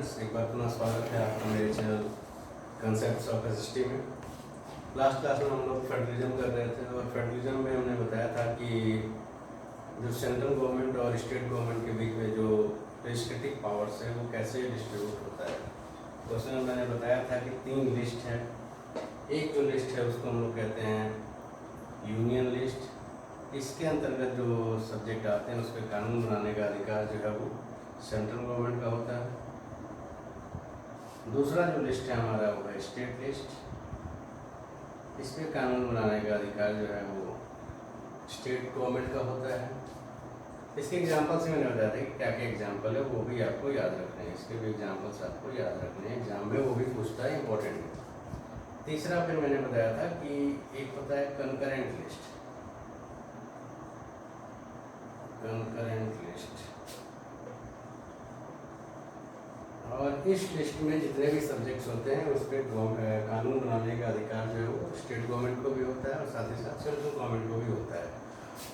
Students, एक बार पुनः स्वागत है आपका मेरे चैनल कंसेप्ट्स ऑफ एसएसटी में। लास्ट क्लास में हम लोग फेडरलिज्म कर रहे थे और फेडरलिज्म में हमने बताया था कि जो सेंट्रल गवर्नमेंट और स्टेट गवर्नमेंट के बीच में जो लेजिस्लेटिव पावर्स है वो कैसे डिस्ट्रीब्यूट होता है। तो उसमें मैंने बताया था कि 3 लिस्ट है। एक जो लिस्ट है उसको हम लोग कहते हैं यूनियन लिस्ट। इसके अंतर्गत जो सब्जेक्ट आते हैं उस पर कानून बनाने का अधिकार जो है वो सेंट्रल गवर्नमेंट का होता है। दूसरा जो लिस्ट है हमारा वो है स्टेट लिस्ट। इस पर कानून बनाने का अधिकार जो है वो स्टेट गवर्नमेंट का होता है। इसके एग्जाम्पल से मैंने बताया था कि क्या क्या एग्जाम्पल है वो भी आपको याद रखने हैं। इसके भी एग्जाम्पल्स आपको याद रखने हैं, एग्जाम में वो भी पूछता है, इंपॉर्टेंट है। तीसरा फिर मैंने बताया था कि एक होता है कंकरेंट लिस्ट। कंकरेंट लिस्ट, और इस लिस्ट में जितने भी सब्जेक्ट्स होते हैं उस पर कानून बनाने का अधिकार जो है वो स्टेट गवर्नमेंट को भी होता है और साथ ही साथ सेंट्रल गवर्नमेंट को भी होता है।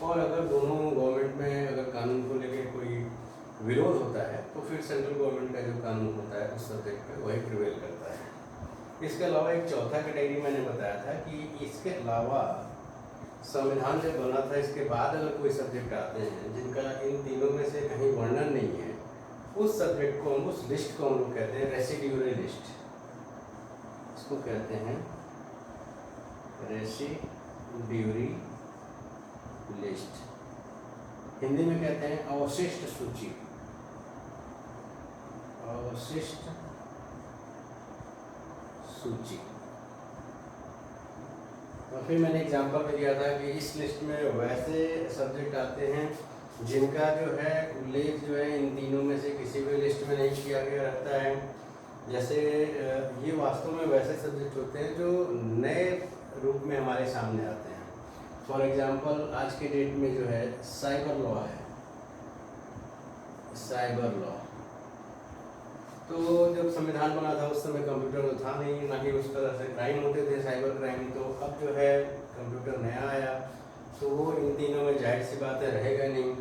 और अगर दोनों गवर्नमेंट में अगर कानून को लेकर कोई विरोध होता है तो फिर सेंट्रल गवर्नमेंट का जो कानून होता है उस सब्जेक्ट पर वही प्रिवेल करता है। इसके अलावा एक चौथा कैटेगरी मैंने बताया था कि इसके अलावा संविधान जब बना था इसके बाद अगर कोई सब्जेक्ट आते हैं जिनका इन तीनों में से कहीं वर्णन नहीं है, उस सब्जेक्ट को उस लिस्ट को हम लोग कहते हैं रेसिड्यूरी लिस्ट। इसको कहते हैं रेसिड्यूरी लिस्ट। हिंदी में कहते हैं अवशिष्ट सूची। अवशिष्ट सूची। और फिर मैंने एग्जांपल में दिया था कि इस लिस्ट में वैसे सब्जेक्ट आते हैं जिनका जो है उल्लेख जो है इन तीनों में से किसी भी लिस्ट में नहीं किया गया रहता है। जैसे ये वास्तव में वैसे सब्जेक्ट होते हैं जो नए रूप में हमारे सामने आते हैं। फॉर एग्जांपल आज के डेट में जो है साइबर लॉ है। साइबर लॉ तो जब संविधान बना था उस समय कंप्यूटर तो था नहीं, ना ही उस तरह से क्राइम होते थे, साइबर क्राइम। तो अब जो है कंप्यूटर नया आया तो वो इन तीनों में जाहिर सी बात है रहेगा नहीं,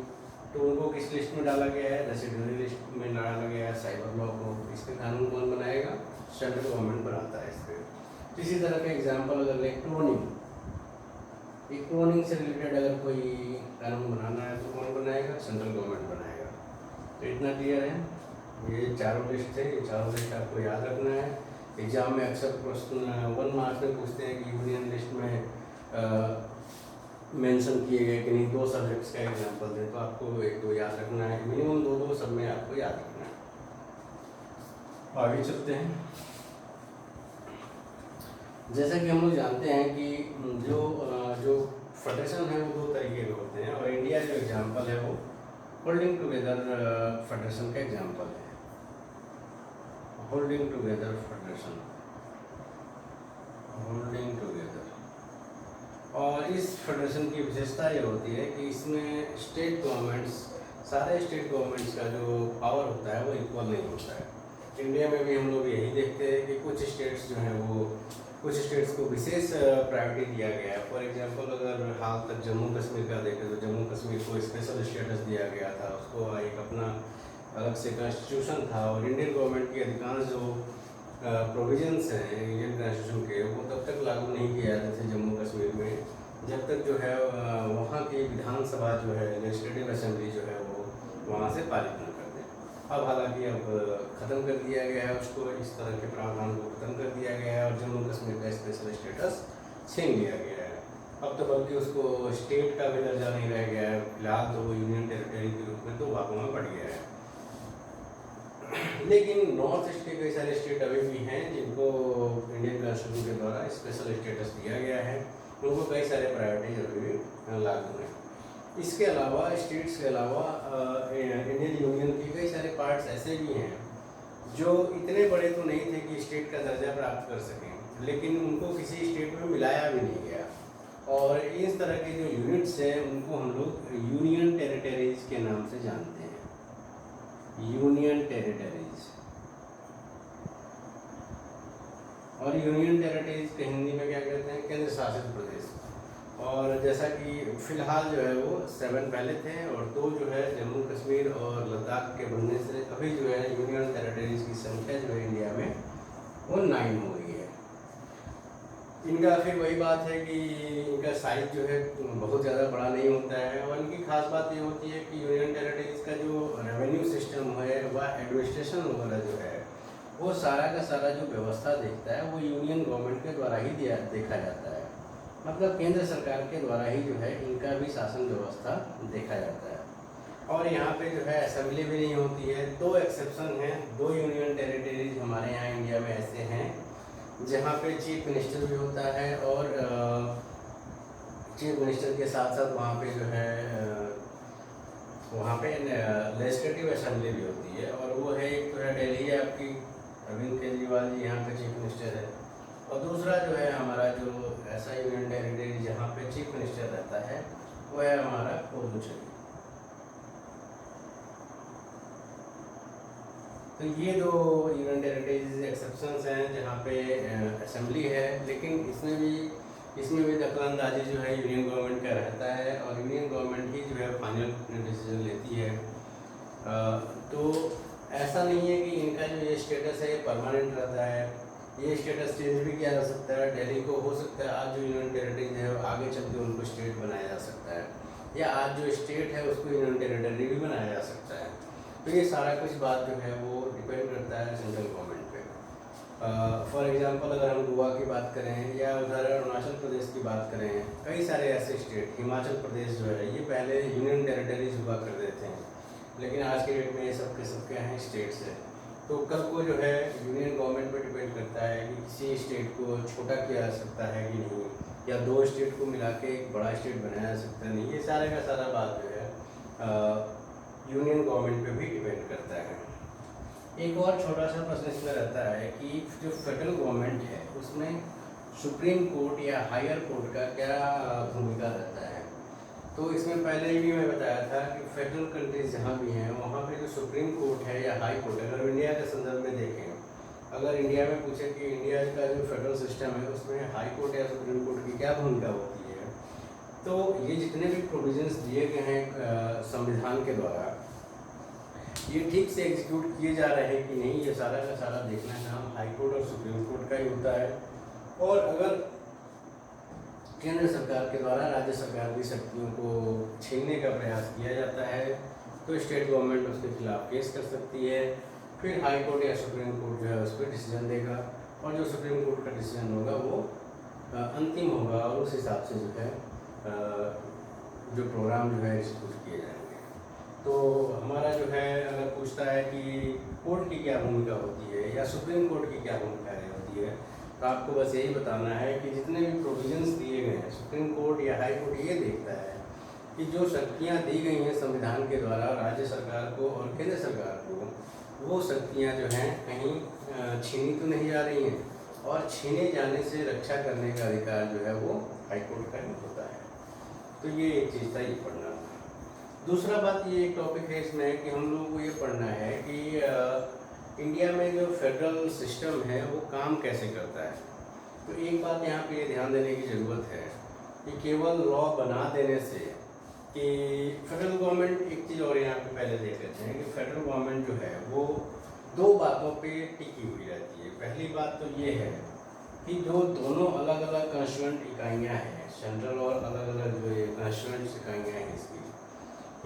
तो उनको किस लिस्ट में डाला गया है? रेसिड्यूरी लिस्ट में डाला गया है साइबर लॉ को। इस पर कानून कौन बनाएगा? सेंट्रल गवर्नमेंट बनाता है इस पर। इसी तरह का एग्जाम्पल अगर ले क्लोनिंग, क्लोनिंग से रिलेटेड अगर कोई कानून बनाना है तो कौन बनाएगा? सेंट्रल गवर्नमेंट बनाएगा। तो इतना क्लियर है। ये चारों लिस्ट थे, ये चारों लिस्ट आपको याद रखना है। एग्जाम में अक्सर प्रश्न 1 मार्क्स में पूछते हैं कि यूनियन लिस्ट में मेंशन किए गए कि नहीं 2 सब्जेक्ट्स का एग्जांपल दें, तो आपको 1-2 याद रखना है, मिनिमम 2-2 सब में आपको याद रखना है। आगे चलते हैं। जैसा कि हम लोग जानते हैं कि जो फेडरेशन है वो 2 तरीके के होते हैं और इंडिया जो एग्जांपल है वो होल्डिंग टुगेदर फेडरेशन का एग्जांपल है। Holding together federation, holding together. और इस फेडरेशन की विशेषता ये होती है कि इसमें स्टेट गवर्नमेंट्स, सारे स्टेट गवर्नमेंट्स का जो पावर होता है वो इक्वल नहीं होता है। इंडिया में भी हम लोग यही देखते हैं कि कुछ स्टेट्स जो हैं वो कुछ स्टेट्स को विशेष प्रायोरिटी दिया गया है। फॉर एग्जांपल अगर हाल तक जम्मू कश्मीर का देखें तो जम्मू कश्मीर को स्पेशल स्टेटस दिया गया था, उसको एक अपना अलग से कॉन्स्टिट्यूशन था। और इंडियन गवर्नमेंट की अधिकांश जो प्रोविजंस हैं इंडियन कॉन्स्टिट्यूशन के वो तब तक लागू नहीं किया जाते थे जम्मू कश्मीर में जब तक जो है वहाँ की विधानसभा जो है लेजिस्लेटिव असेंबली जो है वो वहाँ से पारित न कर दें। अब हालांकि अब ख़त्म कर दिया गया है उसको, इस तरह के प्रावधान को ख़त्म कर दिया गया है और जम्मू कश्मीर का स्पेशल स्टेटस छीन लिया गया है। अब तो बल्कि उसको स्टेट का भी दर्जा नहीं रह गया है, फिलहाल तो वो यूनियन टेरिटरी के रूप में 2 भागों में बढ़ गया है। लेकिन नॉर्थ ईस्ट के कई सारे स्टेट अभी भी हैं जिनको इंडियन कॉन्स्टिट्यूशन के द्वारा स्पेशल स्टेटस दिया गया है, उनको कई सारे प्रायोरिटीज अभी भी लागू हैं। इसके अलावा स्टेट्स के अलावा इंडियन यूनियन के कई सारे पार्ट्स ऐसे भी हैं जो इतने बड़े तो नहीं थे कि स्टेट का दर्जा प्राप्त कर सकें, लेकिन उनको किसी स्टेट में मिलाया भी नहीं गया। और इस तरह के जो यूनिट्स हैं उनको हम लोग यूनियन टेरिटरीज के नाम से जानते हैं। Union territories. और यूनियन टेरिटरीज के हिंदी में क्या कहते हैं? केंद्र शासित प्रदेश। और जैसा कि फ़िलहाल जो है वो 7 पहले थे और 2 जो है जम्मू कश्मीर और लद्दाख के बनने से अभी जो है यूनियन टेरिटरीज की संख्या फिर वही बात है कि इनका साइज जो है बहुत ज़्यादा बड़ा नहीं होता है, और इनकी खास बात ये होती है कि यूनियन टेरिटरीज का जो रेवेन्यू सिस्टम है वह एडमिनिस्ट्रेशन वगैरह जो है वो सारा का सारा जो व्यवस्था देखता है वो यूनियन गवर्नमेंट के द्वारा ही देखा जाता है। मतलब केंद्र सरकार के द्वारा ही जो है इनका भी शासन व्यवस्था देखा जाता है। और यहाँ पे जो है असेंबली भी नहीं होती है। 2 एक्सेप्शन हैं, 2 यूनियन टेरिटरीज हमारे यहाँ इंडिया में ऐसे हैं जहाँ पे चीफ मिनिस्टर भी होता है, और चीफ मिनिस्टर के साथ साथ वहाँ पे जो है वहाँ पे लेजिस्लेटिव असेंबली भी होती है। और वो है, एक तो है दिल्ली है आपकी, अरविंद केजरीवाल जी यहाँ पे चीफ मिनिस्टर है, और दूसरा जो है हमारा जो ऐसा यूनियन टेरिटरी जहाँ पे चीफ मिनिस्टर रहता है वो है हमारा पुडुचेरी। तो ये 2 यूनियन टेरिटरीज एक्सेप्शंस हैं जहाँ पे असेंबली है, लेकिन इसमें भी दखलंदाजी जो है यूनियन गवर्नमेंट का रहता है, और यूनियन गवर्नमेंट ही जो है फाइनल डिसीजन लेती है। तो ऐसा नहीं है कि इनका जो ये स्टेटस है ये परमानेंट रहता है, ये स्टेटस चेंज भी किया जा सकता है। दिल्ली को हो सकता है आज जो यूनियन टेरिटरीज है आगे चल के उनको स्टेट बनाया जा सकता है, या आज जो स्टेट है उसको यूनियन टेरिटरी भी बनाया जा सकता है। तो ये सारा कुछ बात जो है वो डिपेंड करता है सेंट्रल गवर्नमेंट पे। फॉर एग्जांपल अगर हम गोवा की बात करें या उधर अरुणाचल प्रदेश की बात करें, कई सारे ऐसे स्टेट, हिमाचल प्रदेश जो है ये पहले यूनियन टेरिटरीज हुआ करते थे, लेकिन आज के डेट में ये सब के क्या हैं, स्टेट्स है। तो कल को जो है यूनियन गवर्नमेंट पे डिपेंड करता है कि किसी स्टेट को छोटा किया जा सकता है कि नहीं, या 2 स्टेट को मिला के एक बड़ा स्टेट बनाया जा सकता है नहीं। ये सारे का सारा बात जो है यूनियन गवर्नमेंट पे भी डिपेंड करता है। एक और छोटा सा प्रश्न इसमें रहता है कि जो फेडरल गवर्नमेंट है उसमें सुप्रीम कोर्ट या हायर कोर्ट का क्या भूमिका रहता है। तो इसमें पहले भी मैं बताया था कि फेडरल कंट्रीज जहाँ भी हैं वहाँ पे जो सुप्रीम कोर्ट है या हाई कोर्ट है, अगर इंडिया के संदर्भ में देखें, अगर इंडिया में पूछे कि इंडिया का जो फेडरल सिस्टम है उसमें हाई कोर्ट या सुप्रीम कोर्ट की क्या भूमिका होती है, तो ये जितने भी प्रोविजंस दिए गए हैं संविधान के द्वारा, ये ठीक से एग्जीक्यूट किए जा रहे हैं कि नहीं, ये सारा का सारा देखना काम हाई कोर्ट और सुप्रीम कोर्ट का ही होता है। और अगर केंद्र सरकार के द्वारा राज्य सरकार की शक्तियों को छीनने का प्रयास किया जाता है तो स्टेट गवर्नमेंट उसके खिलाफ केस कर सकती है। फिर हाई कोर्ट या सुप्रीम कोर्ट जो है उस पर डिसीजन देगा, और जो सुप्रीम कोर्ट का डिसीजन होगा वो अंतिम होगा, और उस हिसाब से जो है जो प्रोग्राम जो है एग्जीक्यूट किए जाएंगे। तो हमारा जो है अगर पूछता है कि कोर्ट की क्या भूमिका होती है या सुप्रीम कोर्ट की क्या भूमिका होती है, तो आपको बस यही बताना है कि जितने भी प्रोविजंस दिए गए हैं, सुप्रीम कोर्ट या हाई कोर्ट ये देखता है कि जो शक्तियाँ दी गई हैं संविधान के द्वारा राज्य सरकार को और केंद्र सरकार को, वो शक्तियाँ जो हैं कहीं छीनी तो नहीं जा रही हैं, और छीने जाने से रक्षा करने का अधिकार जो है वो हाई कोर्ट का ही होता है। तो ये एक चीज़ था, ये पढ़ना था। दूसरा बात ये एक टॉपिक है इसमें कि हम लोगों को ये पढ़ना है कि इंडिया में जो फेडरल सिस्टम है वो काम कैसे करता है। तो एक बात यहाँ पे ध्यान देने की ज़रूरत है कि केवल लॉ बना देने से कि फेडरल गवर्नमेंट, एक चीज़ और यहाँ पे पहले देख लेते हैं कि फेडरल गवर्नमेंट जो है वो 2 बातों पे टिकी हुई रहती है। पहली बात तो ये है कि जो दोनों अलग अलग कॉन्स्टिट्यूएंट इकाइयाँ हैं, सेंट्रल और अलग अलग जो ये कॉन्स्टिट्यूएंट इकाइयाँ हैं इसकी,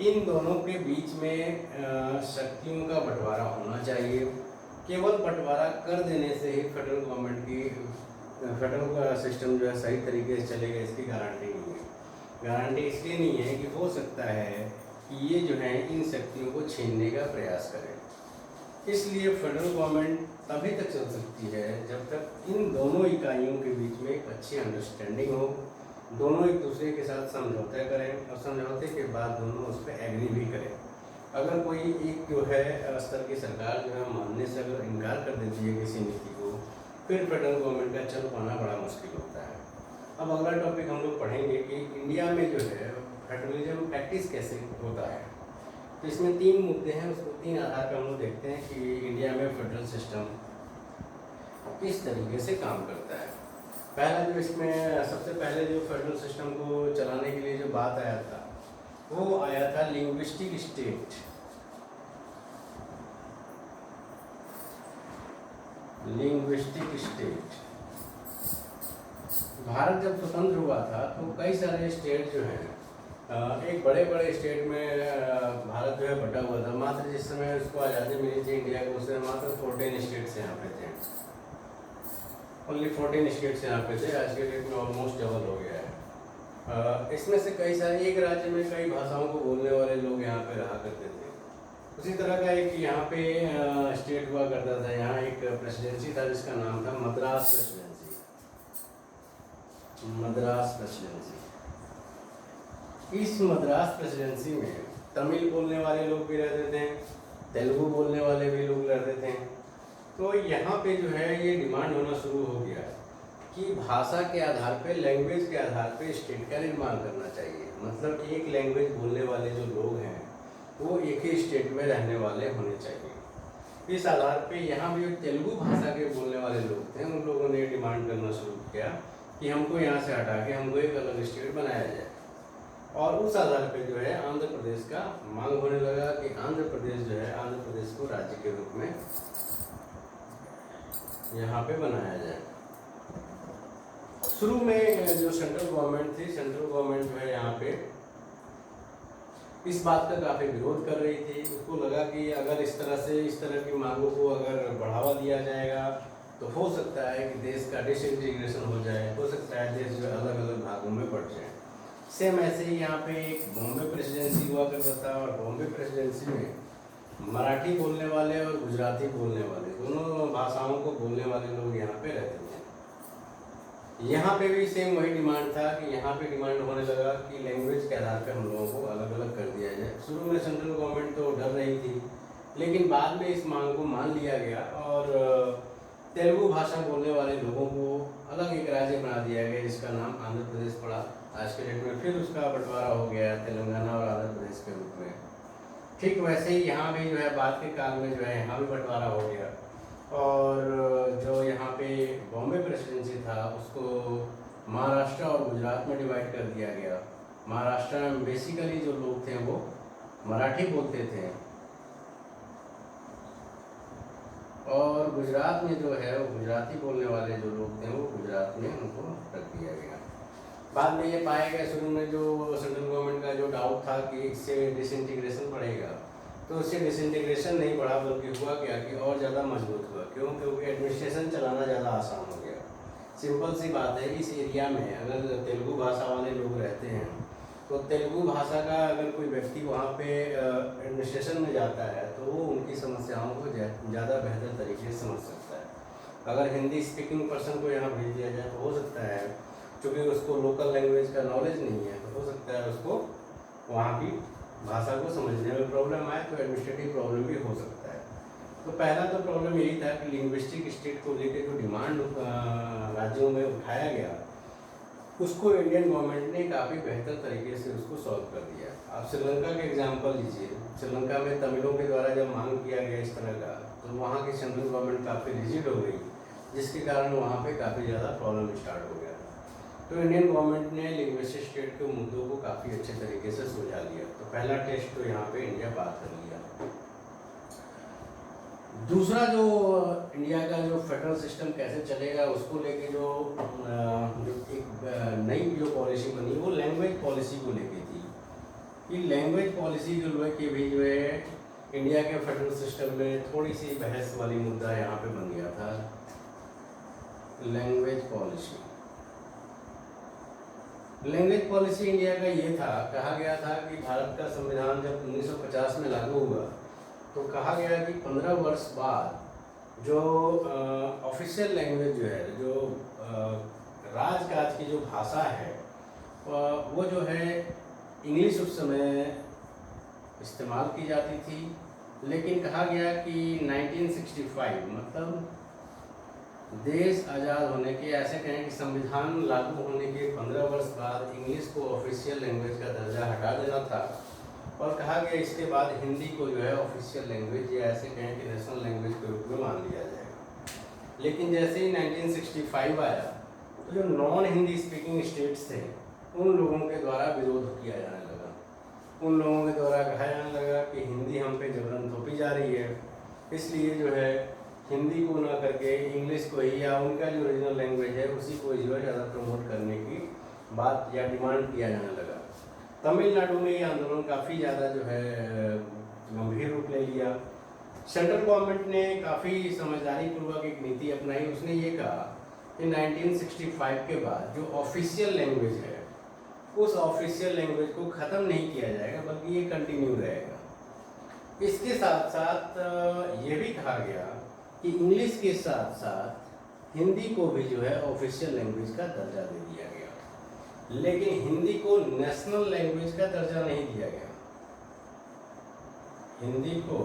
इन दोनों के बीच में शक्तियों का बंटवारा होना चाहिए। केवल बंटवारा कर देने से ही फेडरल गवर्नमेंट की फेडरल सिस्टम जो है सही तरीके से चलेगा, इसकी गारंटी नहीं है। गारंटी इसलिए नहीं है कि हो सकता है कि ये जो है इन शक्तियों को छीनने का प्रयास करें। इसलिए फेडरल गवर्नमेंट तभी तक चल सकती है जब तक इन दोनों इकाइयों के बीच में एक अच्छी अंडरस्टैंडिंग हो, दोनों एक दूसरे के साथ समझौता करें, और समझौते के बाद दोनों उस पर एग्री भी करें। अगर कोई एक जो है स्तर की सरकार जो है मानने से अगर इनकार कर देती है किसी नीति को, फिर फेडरल गवर्नमेंट का चल पाना बड़ा मुश्किल होता है। अब अगला टॉपिक हम लोग पढ़ेंगे कि इंडिया में जो है फेडरलिज्म प्रैक्टिस कैसे होता है। तो इसमें 3 मुद्दे हैं, उसको 3 आधार पर हम लोग देखते हैं कि इंडिया में फेडरल सिस्टम किस तरीके से काम करता है। पहला जो इसमें सबसे पहले जो फेडरल सिस्टम को चलाने के लिए जो बात आया था वो आया था linguistic state. Linguistic state Bharat जब स्वतंत्र हुआ था तो कई सारे स्टेट जो हैं, एक बड़े बड़े स्टेट में भारत जो है बटा हुआ था। मात्र जिस समय उसको आज़ादी मिली थी इंडिया को, उस समय मात्र 14 स्टेट्स यहाँ पे थे। ओनली 14 स्टेट्स यहाँ पे थे। आज के डेट में ऑलमोस्ट डबल हो गया है। इसमें से कई सारे, एक राज्य में कई भाषाओं को बोलने वाले लोग यहाँ पे रहा करते थे। उसी तरह का एक यहाँ पे स्टेट हुआ करता था। यहाँ एक प्रेसिडेंसी था जिसका नाम था मद्रास प्रेसिडेंसी। मद्रास प्रेसिडेंसी। इस मद्रास प्रेसिडेंसी में तमिल बोलने वाले लोग भी रहते थे, तेलुगु बोलने वाले भी लोग रहते थे। तो यहाँ पे जो है ये डिमांड होना शुरू हो गया कि भाषा के आधार पे, लैंग्वेज के आधार पे स्टेट का निर्माण करना चाहिए। मतलब एक लैंग्वेज बोलने वाले जो लोग हैं वो एक ही स्टेट में रहने वाले होने चाहिए। इस आधार पे यहाँ भी जो तेलुगु भाषा के बोलने वाले लोग थे, उन लोगों ने डिमांड करना शुरू किया कि हमको यहाँ से हटा के हमको एक अलग स्टेट बनाया जाए। और उस आधार पे जो है आंध्र प्रदेश का मांग होने लगा कि आंध्र प्रदेश जो है, आंध्र प्रदेश को राज्य के रूप में यहाँ पे बनाया जाए। शुरू में जो सेंट्रल गवर्नमेंट थी, सेंट्रल गवर्नमेंट जो है यहाँ पे इस बात का काफ़ी विरोध कर रही थी। उसको लगा कि अगर इस तरह की मांगों को अगर बढ़ावा दिया जाएगा तो हो सकता है कि देश का डिसइंटीग्रेशन हो जाए, हो सकता है देश जो अलग अलग भागों में बढ़ जाए। सेम ऐसे ही यहाँ पे एक बॉम्बे प्रेसिडेंसी हुआ करता था, और बॉम्बे प्रेसिडेंसी में मराठी बोलने वाले और गुजराती बोलने वाले, दोनों भाषाओं को बोलने वाले लोग यहाँ पे रहते थे। यहाँ पे भी सेम वही डिमांड था कि यहाँ पे डिमांड होने लगा कि लैंग्वेज के आधार पर हम लोगों को अलग अलग कर दिया जाए। शुरू में सेंट्रल गवर्नमेंट तो डर रही थी, लेकिन बाद में इस मांग को मान लिया गया और तेलुगु भाषा बोलने वाले लोगों को अलग एक राज्य बना दिया गया जिसका नाम आंध्र प्रदेश पड़ा। आज के डेट में फिर उसका बंटवारा हो गया तेलंगाना और आंध्र प्रदेश के रूप में। ठीक वैसे ही यहाँ भी जो है बाद के काल में जो है यहाँ भी बंटवारा हो गया, और जो यहाँ पे बॉम्बे प्रेसिडेंसी था उसको महाराष्ट्र और गुजरात में डिवाइड कर दिया गया। महाराष्ट्र में बेसिकली जो लोग थे वो मराठी बोलते थे, और गुजरात में जो है वो गुजराती बोलने वाले जो लोग थे वो गुजरात में उनको रख दिया गया। बाद में ये पाया गया, शुरू में जो सेंट्रल गवर्नमेंट का जो डाउट था कि इससे डिसइंटीग्रेशन बढ़ेगा, तो उससे डिसइंटीग्रेशन नहीं बढ़ा, बल्कि हुआ क्या कि और ज़्यादा मजबूत हुआ। क्यों? क्योंकि एडमिनिस्ट्रेशन चलाना ज़्यादा आसान हो गया। सिंपल सी बात है, इस एरिया में अगर तेलुगु भाषा वाले लोग रहते हैं तो तेलुगु भाषा का अगर कोई व्यक्ति वहाँ पे एडमिनिस्ट्रेशन में जाता है तो वो उनकी समस्याओं को ज़्यादा बेहतर तरीके से समझ सकता है। अगर हिंदी स्पीकिंग पर्सन को यहाँ भेज दिया जाए तो हो सकता है, क्योंकि उसको लोकल लैंग्वेज का नॉलेज नहीं है, तो हो सकता है उसको वहाँ की भाषा को समझने में प्रॉब्लम आए, तो एडमिनिस्ट्रेटिव प्रॉब्लम भी हो सकता है। तो पहला तो प्रॉब्लम यही था कि लिंग्विस्टिक स्टेट को लेकर जो डिमांड राज्यों में उठाया गया, उसको इंडियन गवर्नमेंट ने काफ़ी बेहतर तरीके से उसको सॉल्व कर दिया। आप श्रीलंका के एग्जांपल लीजिए। श्रीलंका में तमिलों के द्वारा जब मांग किया गया इस तरह का, तो वहाँ की सेंट्रल गवर्नमेंट काफ़ी रिजिड हो गई, जिसके कारण वहाँ पे काफ़ी ज़्यादा प्रॉब्लम स्टार्ट हो गया। तो इंडियन गवर्नमेंट ने लिंग्विस्टिक स्टेट के मुद्दों को काफ़ी अच्छे तरीके से सुलझा लिया। तो पहला टेस्ट तो यहाँ पे इंडिया पास कर लिया। दूसरा, जो इंडिया का जो फेडरल सिस्टम कैसे चलेगा उसको लेके जो एक नई जो पॉलिसी बनी वो लैंग्वेज पॉलिसी को लेके थी। कि लैंग्वेज पॉलिसी के भी जो है इंडिया के फेडरल सिस्टम में थोड़ी सी बहस वाली मुद्दा यहाँ पे बन गया था। लैंग्वेज पॉलिसी इंडिया का ये था, कहा गया था कि भारत का संविधान जब 1950 में लागू हुआ तो कहा गया कि 15 वर्ष बाद जो ऑफिशियल लैंग्वेज जो है, जो राजकाज की जो भाषा है, वो जो है इंग्लिश उस समय इस्तेमाल की जाती थी। लेकिन कहा गया कि 1965 मतलब देश आज़ाद होने के, ऐसे कहें कि संविधान लागू होने के 15 वर्ष बाद इंग्लिश को ऑफिशियल लैंग्वेज का दर्जा हटा देना था, और कहा गया इसके बाद हिंदी को जो है ऑफिशियल लैंग्वेज या ऐसे कहें कि नेशनल लैंग्वेज के रूप में मान लिया जाएगा। लेकिन जैसे ही 1965 आया तो जो नॉन हिंदी स्पीकिंग स्टेट्स थे उन लोगों के द्वारा विरोध किया जाने लगा। उन लोगों के द्वारा कहा जाने लगा कि हिंदी हम पे जबरन थोपी जा रही है, इसलिए जो है हिंदी को ना करके इंग्लिश को ही या उनका जो रीजनल लैंग्वेज है उसी को जो है ज़्यादा प्रमोट करने की बात या डिमांड किया जाने लगा। तमिलनाडु में ये आंदोलन काफ़ी ज़्यादा जो है गंभीर रूप ले लिया। सेंट्रल गवर्नमेंट ने काफ़ी समझदारी पूर्वक एक नीति अपनाई। उसने ये कहा कि 1965 के बाद जो ऑफिशियल लैंग्वेज है उस ऑफिशियल लैंग्वेज को ख़त्म नहीं किया जाएगा, बल्कि ये कंटिन्यू रहेगा। इसके साथ साथ ये भी कहा गया कि इंग्लिश के साथ साथ हिंदी को भी जो है ऑफिशियल लैंग्वेज का दर्जा दे दिया गया, लेकिन हिंदी को नेशनल लैंग्वेज का दर्जा नहीं दिया गया। हिंदी को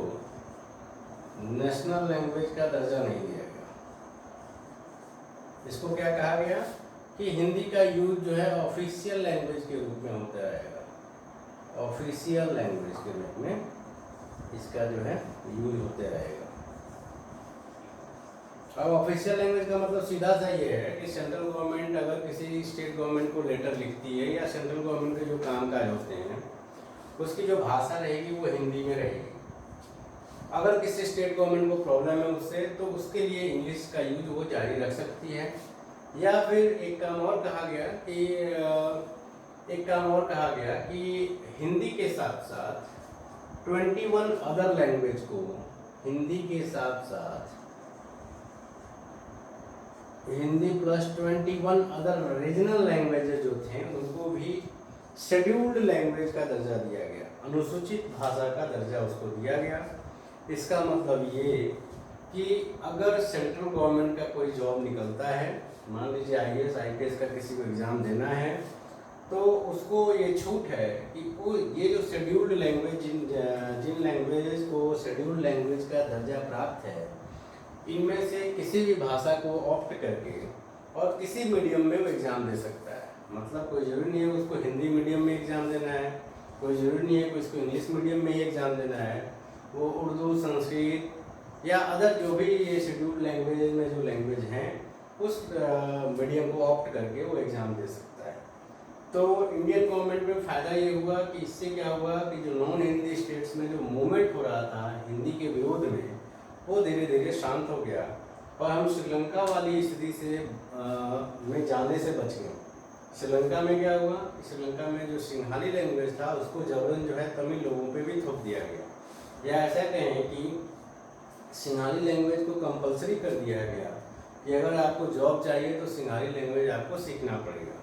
नेशनल लैंग्वेज का दर्जा नहीं दिया गया। इसको क्या कहा गया कि हिंदी का यूज जो है ऑफिशियल लैंग्वेज के रूप में होता रहेगा। ऑफिशियल लैंग्वेज के रूप में इसका जो है यूज होते रहेगा। अब ऑफिशियल लैंग्वेज का मतलब सीधा सा ये है कि सेंट्रल गवर्नमेंट अगर किसी स्टेट गवर्नमेंट को लेटर लिखती है या सेंट्रल गवर्नमेंट के जो कामकाज होते हैं उसकी जो भाषा रहेगी वो हिंदी में रहेगी। अगर किसी स्टेट गवर्नमेंट को प्रॉब्लम है उससे, तो उसके लिए इंग्लिश का यूज वो जारी रख सकती है। या फिर एक काम और कहा गया कि हिंदी के साथ साथ 21 अदर लैंग्वेज को, हिंदी के साथ साथ Hindi plus 21 other regional languages जो थे उनको भी शेड्यूल्ड लैंग्वेज का दर्जा दिया गया, अनुसूचित भाषा का दर्जा उसको दिया गया। इसका मतलब ये कि अगर सेंट्रल गवर्नमेंट का कोई जॉब निकलता है, मान लीजिए IAS IPS का किसी को एग्ज़ाम देना है, तो उसको ये छूट है कि वो ये जो शेड्यूल्ड लैंग्वेज जिन लैंग्वेजेस को शेड्यूल्ड लैंग्वेज का दर्जा प्राप्त है, इनमें से किसी भी भाषा को ऑप्ट करके और किसी मीडियम में वो एग्ज़ाम दे सकता है। मतलब कोई ज़रूरी नहीं है उसको हिंदी मीडियम में एग्ज़ाम देना है, कोई ज़रूरी नहीं है कि उसको इंग्लिश मीडियम में ही एग्ज़ाम देना है। वो उर्दू, संस्कृत या अदर जो भी ये शेड्यूल्ड लैंग्वेज में जो लैंग्वेज हैं उस मीडियम को ऑप्ट करके वो एग्ज़ाम दे सकता है। तो इंडियन गवर्नमेंट में फ़ायदा ये हुआ कि इससे क्या हुआ कि जो नॉन हिंदी स्टेट्स में जो मूवमेंट हो रहा था हिंदी के विरोध में, वो धीरे धीरे शांत हो गया और हम श्रीलंका वाली स्थिति से में जाने से बच गए। श्रीलंका में क्या हुआ, श्रीलंका में जो सिंघाली लैंग्वेज था उसको जबरन जो है तमिल लोगों पे भी थोप दिया गया, या ऐसा कहें कि सिंघाली लैंग्वेज को कंपलसरी कर दिया गया कि अगर आपको जॉब चाहिए तो सिंघाली लैंग्वेज आपको सीखना पड़ेगा।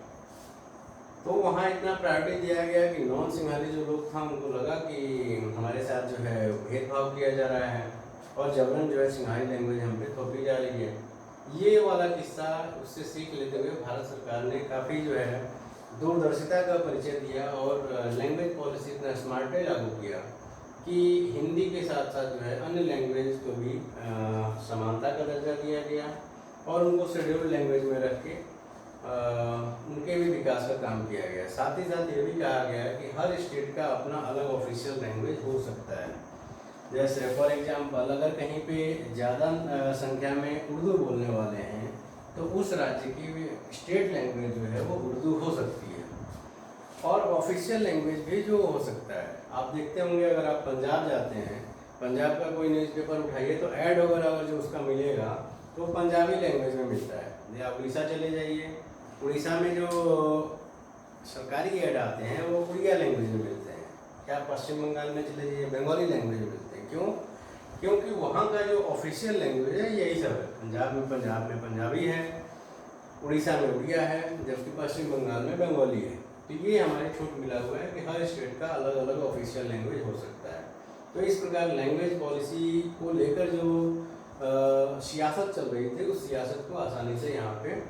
तो वहाँ इतना प्रायोरिटी दिया गया कि नॉन सिंघाली जो लोग था उनको लगा कि हमारे साथ जो है भेदभाव किया जा रहा है और जबरन जो है सिंघाली लैंग्वेज हम पे थोपी जा रही है। ये वाला किस्सा उससे सीख लेते हुए भारत सरकार ने काफ़ी जो है दूरदर्शिता का परिचय दिया और लैंग्वेज पॉलिसी इतना स्मार्टली लागू किया कि हिंदी के साथ साथ जो है अन्य लैंग्वेज को भी समानता का दर्जा दिया गया और उनको शेड्यूल्ड लैंग्वेज में रख के उनके भी विकास का काम किया गया। साथ ही साथ ये भी कहा गया कि हर स्टेट का अपना अलग ऑफिशियल लैंग्वेज हो सकता है। जैसे फॉर एग्जांपल अगर कहीं पे ज़्यादा संख्या में उर्दू बोलने वाले हैं तो उस राज्य की स्टेट लैंग्वेज जो है वो उर्दू हो सकती है और ऑफिशियल लैंग्वेज भी जो हो सकता है। आप देखते होंगे अगर आप पंजाब जाते हैं, पंजाब का कोई न्यूज़पेपर उठाइए तो ऐड वगैरह जो उसका मिलेगा तो पंजाबी लैंग्वेज में मिलता है। या उड़ीसा चले जाइए, उड़ीसा में जो सरकारी ऐड आते हैं वो उड़िया लैंग्वेज में मिलते हैं। क्या पश्चिम बंगाल में चले जाइए बंगाली लैंग्वेज में मिलते हैं। क्यों? क्योंकि वहाँ का जो ऑफिशियल लैंग्वेज है यही सब है। पंजाब में पंजाबी है, उड़ीसा में उड़िया है, जबकि पश्चिम बंगाल में बंगाली है। तो ये हमारे छूट मिला हुआ है कि हर स्टेट का अलग अलग ऑफिशियल लैंग्वेज हो सकता है। तो इस प्रकार लैंग्वेज पॉलिसी को लेकर जो सियासत चल रही थी उस सियासत को आसानी से यहाँ पे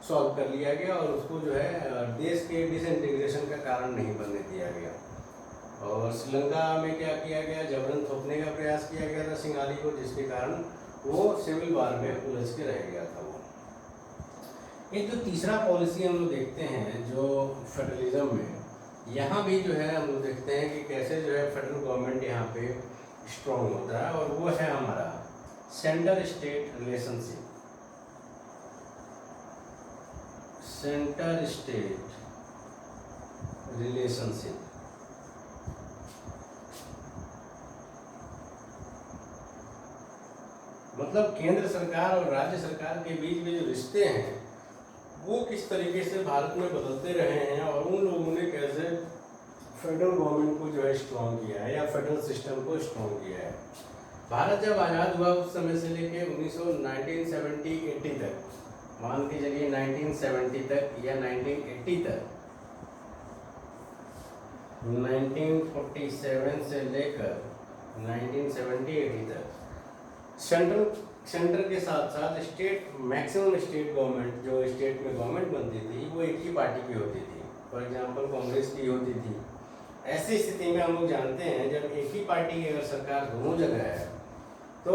सॉल्व कर लिया गया और उसको जो है देश के डिसइंटीग्रेशन का कारण नहीं बनने दिया गया। और श्रीलंका में क्या किया गया, जबरन थोपने का प्रयास किया गया था सिंघाली को, जिसके कारण वो सिविल वार में उलझ के रह गया था। वो एक जो तीसरा पॉलिसी हम लोग देखते हैं जो फेडरलिज्म में, यहाँ भी जो है हम लोग देखते हैं कि कैसे जो है फेडरल गवर्नमेंट यहाँ पे स्ट्रॉन्ग होता है और वो है हमारा centre state relationship. Centre state relationship मतलब केंद्र सरकार और राज्य सरकार के बीच में जो रिश्ते हैं वो किस तरीके से भारत में बदलते रहे हैं और उन लोगों ने कैसे फेडरल गवर्नमेंट को जो है स्ट्रॉन्ग किया है या फेडरल सिस्टम को स्ट्रॉन्ग किया है। भारत जब आज़ाद हुआ उस समय से लेके 1970-80 तक, मान के चलिए 1970 तक या 1980 तक, 1947 से लेकर 1970-80 तक सेंटर के साथ साथ स्टेट, मैक्सिमम स्टेट गवर्नमेंट जो स्टेट में गवर्नमेंट बनती थी वो एक ही पार्टी की होती थी। फॉर एग्जांपल कांग्रेस की होती थी। ऐसी स्थिति में हम लोग जानते हैं जब एक ही पार्टी की अगर सरकार दोनों जगह है तो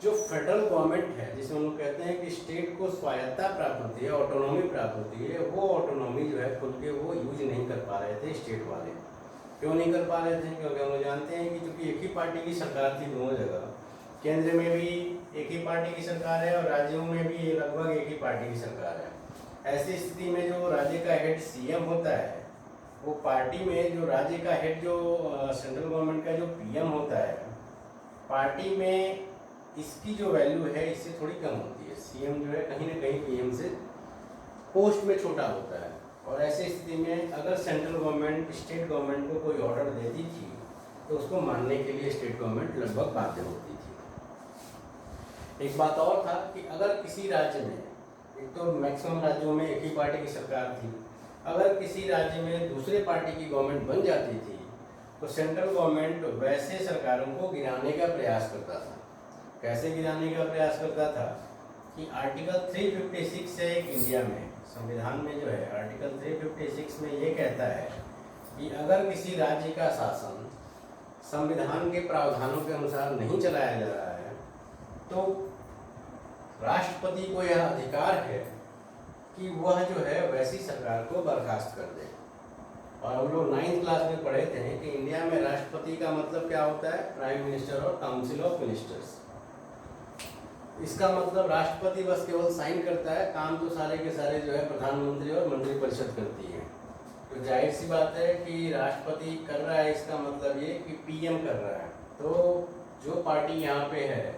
जो फेडरल गवर्नमेंट है, जिसमें हम लोग कहते हैं कि स्टेट को स्वायत्तता प्राप्त होती है, ऑटोनॉमी प्राप्त होती है, वो ऑटोनॉमी जो है खुल के वो यूज नहीं कर पा रहे थे स्टेट वाले। क्यों नहीं कर पा रहे थे? क्योंकि हम लोग जानते हैं कि चूँकि एक ही पार्टी की सरकार थी दोनों जगह, केंद्र में भी एक ही पार्टी की सरकार है और राज्यों में भी लगभग एक ही पार्टी की सरकार है। ऐसी स्थिति में जो राज्य का हेड सीएम होता है, वो पार्टी में जो राज्य का हेड जो सेंट्रल गवर्नमेंट का जो पीएम होता है, पार्टी में इसकी जो वैल्यू है इससे थोड़ी कम होती है। सीएम जो है कहीं ना कहीं पीएम से पोस्ट में छोटा होता है। और ऐसी स्थिति में अगर सेंट्रल गवर्नमेंट स्टेट गवर्नमेंट को कोई ऑर्डर देती थी तो उसको मानने के लिए स्टेट गवर्नमेंट लगभग बाध्य होती थी। एक बात और था कि अगर किसी राज्य में, एक तो मैक्सिमम राज्यों में एक ही पार्टी की सरकार थी, अगर किसी राज्य में दूसरे पार्टी की गवर्नमेंट बन जाती थी तो सेंट्रल गवर्नमेंट वैसे सरकारों को गिराने का प्रयास करता था। कैसे गिराने का प्रयास करता था कि आर्टिकल 356 है इंडिया में, संविधान में जो है आर्टिकल 356 में ये कहता है कि अगर किसी राज्य का शासन संविधान के प्रावधानों के अनुसार नहीं चलाया जा रहा है तो राष्ट्रपति को यह अधिकार है कि वह जो है वैसी सरकार को बर्खास्त कर दे। और हम लोग 9th क्लास में पढ़े थे कि इंडिया में राष्ट्रपति का मतलब क्या होता है? प्राइम मिनिस्टर और काउंसिल ऑफ मिनिस्टर्स। इसका मतलब राष्ट्रपति बस केवल साइन करता है, काम तो सारे के सारे जो है प्रधानमंत्री और मंत्रिपरिषद करती है। तो जाहिर सी बात है कि राष्ट्रपति कर रहा है, इसका मतलब ये कि पीएम कर रहा है। तो जो पार्टी यहाँ पे है,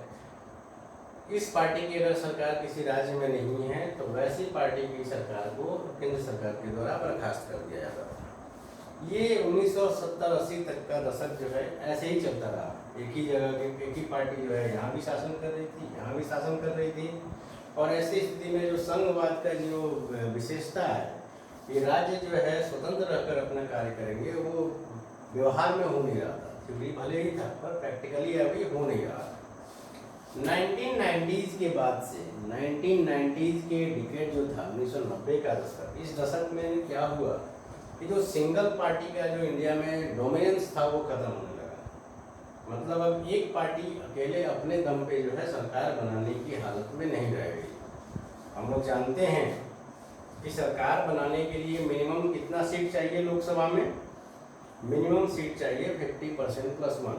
इस पार्टी की अगर सरकार किसी राज्य में नहीं है तो वैसी पार्टी की सरकार को केंद्र सरकार के द्वारा बर्खास्त कर दिया जाता था। ये 1970-80 तक का दशक जो है ऐसे ही चलता रहा। एक ही जगह की एक ही पार्टी जो है यहाँ भी शासन कर रही थी, यहाँ भी शासन कर रही थी। और ऐसी स्थिति में जो संघवाद का जो विशेषता है, ये राज्य जो है स्वतंत्र रहकर अपना कार्य करेंगे, वो व्यवहार में हो नहीं रहा था। थ्योरी भले ही था पर प्रैक्टिकली अभी हो नहीं रहा था। 1990s के बाद से 1990s के डिकेड जो था 1990 का दशक, इस दशक में क्या हुआ कि जो सिंगल पार्टी का जो इंडिया में डोमिनेंस था वो खत्म होने लगा। मतलब अब एक पार्टी अकेले अपने दम पे जो है सरकार बनाने की हालत में नहीं रह गई। हम लोग जानते हैं कि सरकार बनाने के लिए मिनिमम कितना सीट चाहिए लोकसभा में? मिनिमम सीट चाहिए 50% + 1।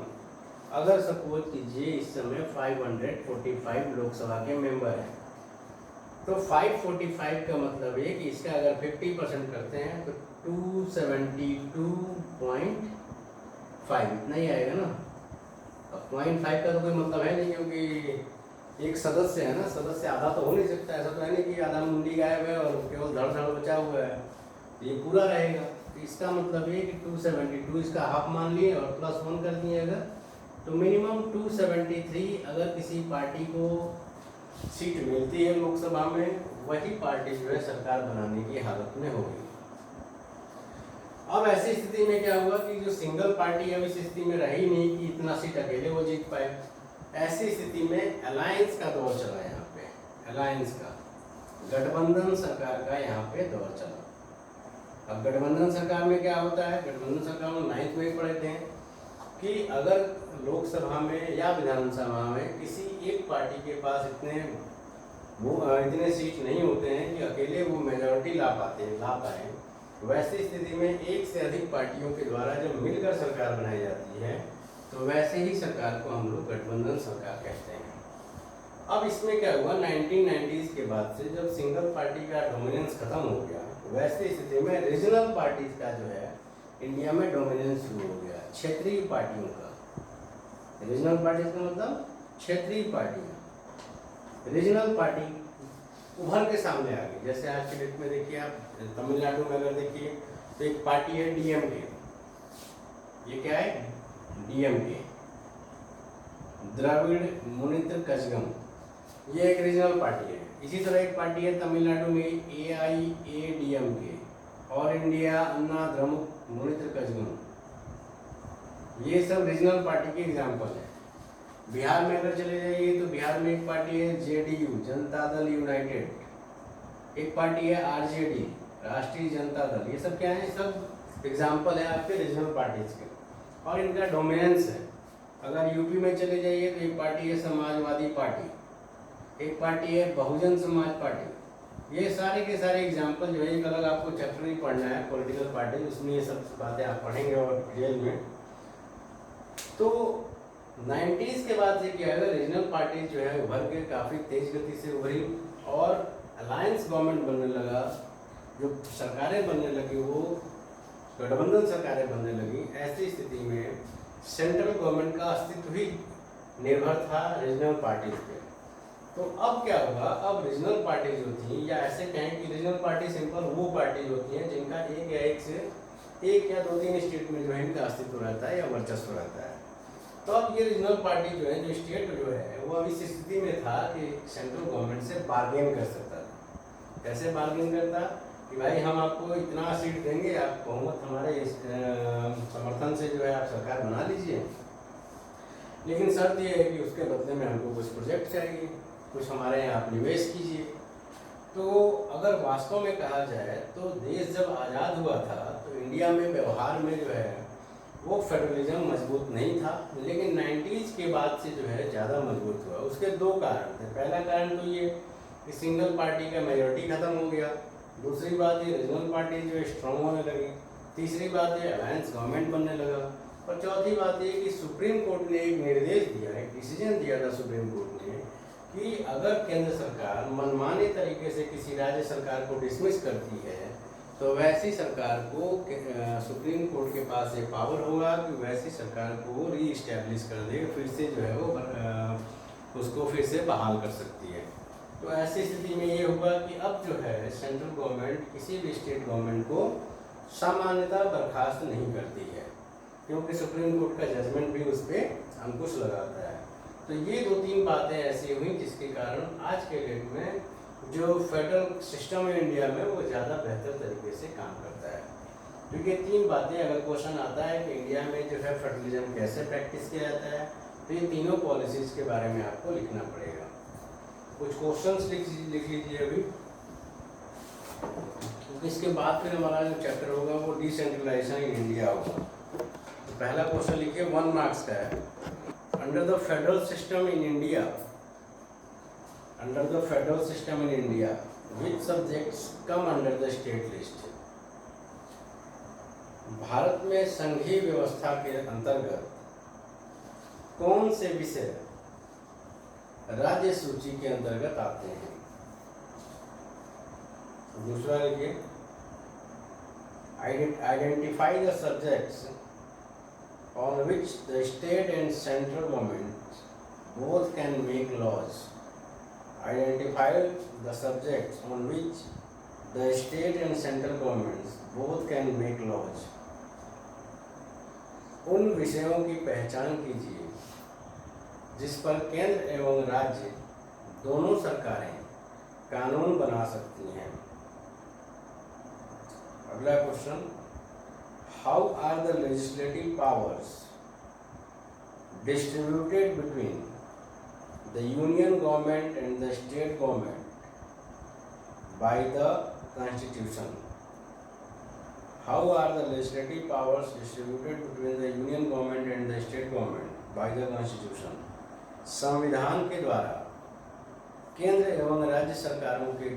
अगर सपोज कीजिए इस समय 545 लोकसभा के मेंबर हैं तो 545 का मतलब है कि इसका अगर 50% करते हैं तो 272.5 इतना ही आएगा ना। अब 0.5 का तो कोई मतलब है नहीं, क्योंकि एक सदस्य है ना, सदस्य आधा तो हो नहीं सकता। ऐसा तो है नहीं कि आधा मुंडी गायब है और केवल धड़ धड़ बचा हुआ है, ये पूरा रहेगा। तो इसका मतलब ये कि 272 इसका हाफ मान लिए और +1 कर दिए अगर, तो मिनिमम 273 अगर किसी पार्टी को सीट मिलती है लोकसभा में, वही पार्टी जो है सरकार बनाने की हालत में होगी। अब ऐसी स्थिति में क्या हुआ कि जो सिंगल पार्टी अब इस स्थिति में रही नहीं कि इतना सीट अकेले वो जीत पाए। ऐसी स्थिति में अलायंस का दौर चला, यहाँ पे अलायंस का, गठबंधन सरकार का यहाँ पे दौर चला। अब गठबंधन सरकार में क्या होता है? गठबंधन सरकार में 9th में ही पढ़े थे कि अगर लोकसभा में या विधानसभा में किसी एक पार्टी के पास इतने सीट नहीं होते हैं कि अकेले वो मेजॉरिटी ला पाए, वैसी स्थिति में एक से अधिक पार्टियों के द्वारा जब मिलकर सरकार बनाई जाती है तो वैसे ही सरकार को हम लोग गठबंधन सरकार कहते हैं। अब इसमें क्या हुआ, 1990s के बाद से जब सिंगल पार्टी का डोमिनेंस खत्म हो गया, वैसी स्थिति में रीजनल पार्टीज का जो है इंडिया में डोमिनेंस शुरू हो गया, क्षेत्रीय पार्टियों का। रीजनल पार्टीज का मतलब क्षेत्रीय पार्टियाँ। रीजनल पार्टी उभर के सामने आ गई। जैसे आज के डेट में देखिए आप तमिलनाडु में अगर देखिए तो एक पार्टी है डीएमके। ये क्या है? डीएमके, द्रविड़ मुनेत्र कजगम, ये एक रीजनल पार्टी है। इसी तरह एक पार्टी है तमिलनाडु में एआईएडीएमके और इंडिया अन्ना द्रमुक मुनेत्र कजगम, ये सब रीजनल पार्टी के एग्जाम्पल है। बिहार में अगर चले जाइए तो बिहार में एक पार्टी है जेडीयू, जनता दल यूनाइटेड, एक पार्टी है आरजेडी, राष्ट्रीय जनता दल। ये सब क्या है? सब एग्जाम्पल है आपके रीजनल पार्टीज के, और इनका डोमिनेंस है। अगर यूपी में चले जाइए तो एक पार्टी है समाजवादी पार्टी, एक पार्टी है बहुजन समाज पार्टी। ये सारे के सारे एग्जाम्पल जो है, एक अलग आपको चैप्टर ही पढ़ना है पॉलिटिकल पार्टी, उसमें ये सब बातें आप पढ़ेंगे और डिटेल में। तो 90s के बाद से क्या है, रीजनल पार्टी जो है उभर के काफ़ी तेज गति से उभरी और अलायंस गवर्नमेंट बनने लगा। जो सरकारें बनने लगी वो गठबंधन सरकारें बनने लगी। ऐसी स्थिति में सेंट्रल गवर्नमेंट का अस्तित्व ही निर्भर था रीजनल पार्टीज पे। तो अब क्या होगा, अब रीजनल पार्टीज होती हैं, या ऐसे कहें कि रीजनल पार्टी सिंपल वो पार्टीज होती हैं जिनका एक या दो तीन स्टेट में जो है इनका अस्तित्व रहता है या वर्चस्व रहता है। तो अब ये रीजनल पार्टी जो है, जो स्टेट जो है, वो अभी इस स्थिति में था कि सेंट्रल गवर्नमेंट से बार्गेन कर सकता था। कैसे बार्गेन करता कि भाई हम आपको इतना सीट देंगे, आप बहुमत हमारे समर्थन से जो है आप सरकार बना लीजिए, लेकिन शर्त ये है कि उसके बदले में हमको कुछ प्रोजेक्ट चाहिए, कुछ हमारे यहाँ आप निवेश कीजिए। तो अगर वास्तव में कहा जाए तो देश जब आज़ाद हुआ था तो इंडिया में व्यवहार में जो है वो फेडरलिज्म मजबूत नहीं था, लेकिन 90s के बाद से जो है ज़्यादा मजबूत हुआ। उसके दो कारण थे। पहला कारण तो ये कि सिंगल पार्टी का मेजॉरिटी ख़त्म हो गया, दूसरी बात ये रीजनल पार्टी जो है स्ट्रॉन्ग होने लगी, तीसरी बात ये अलायंस गवर्नमेंट बनने लगा, और चौथी बात ये कि सुप्रीम कोर्ट ने एक निर्देश दिया, एक डिसीजन दिया था सुप्रीम कोर्ट ने कि अगर केंद्र सरकार मनमाने तरीके से किसी राज्य सरकार को डिसमिस करती है तो वैसी सरकार को सुप्रीम कोर्ट के पास ये पावर होगा कि वैसी सरकार को री इस्टेब्लिश कर दे, फिर से जो है वो उसको फिर से बहाल कर सकती है। तो ऐसी स्थिति में ये होगा कि अब जो है सेंट्रल गवर्नमेंट किसी भी स्टेट गवर्नमेंट को सामान्यतः बर्खास्त नहीं करती है, क्योंकि सुप्रीम कोर्ट का जजमेंट भी उस पर अंकुश लगाता है। तो ये दो तीन बातें ऐसी हुई जिसके कारण आज के डेट में जो फेडरल सिस्टम है इंडिया में वो ज़्यादा बेहतर तरीके से काम करता है। क्योंकि तीन बातें अगर क्वेश्चन आता है कि इंडिया में जो है फेडरलिज्म कैसे प्रैक्टिस किया जाता है, तो ये तीनों पॉलिसीज़ के बारे में आपको लिखना पड़ेगा। कुछ क्वेश्चंस लिख लीजिए अभी, क्योंकि इसके बाद फिर हमारा जो चैप्टर होगा वो डिसेंट्रलाइजेशन इन इंडिया होगा। तो पहला क्वेश्चन लिखिए, 1 मार्क्स का है। Under the federal system in India, which subjects come under the state list? Bharat में संघीय व्यवस्था के अंतर्गत कौन से विषय राज्य सूची के अंतर्गत आते हैं? दूसरा लिखिए, identify the subjects on which the state and central government both can make laws. Identify the subjects on which the state and central governments both can make laws. उन विषयों की पहचान कीजिए जिस पर केंद्र एवं राज्य दोनों सरकारें कानून बना सकती हैं। अगला question, how are the legislative powers distributed between the union government and the state government by the constitution? How are the legislative powers distributed between the union government and the state government by the constitution? संविधान के द्वारा केंद्र एवं राज्य सरकारों के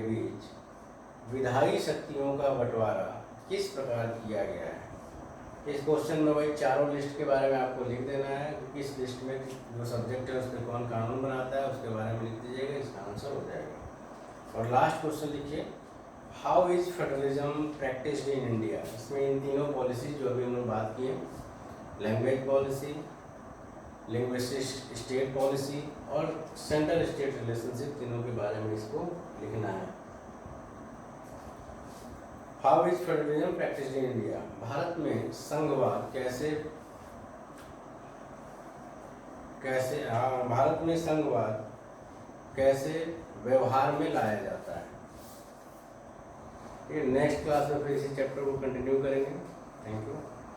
बीच विधायी शक्तियों का बंटवारा किस प्रकार किया गया है? इस क्वेश्चन में वही चारों लिस्ट के बारे में आपको लिख देना है कि किस लिस्ट में जो सब्जेक्ट है उस पर कौन कानून बनाता है, उसके बारे में लिख दीजिएगा, इसका आंसर हो जाएगा। और लास्ट क्वेश्चन लिखिए, how is federalism practised in India? इसमें इन तीनों पॉलिसी जो अभी हमने बात की है, language policy, linguistic state policy और सेंट्रल स्टेट रिलेशनशिप, तीनों के बारे में इसको लिखना है। How is federalism practised in India? Bharat में संघवाद भारत में संघवाद कैसे व्यवहार में लाया जाता है? ये नेक्स्ट क्लास में फिर इसी चैप्टर को कंटिन्यू करेंगे। Thank you.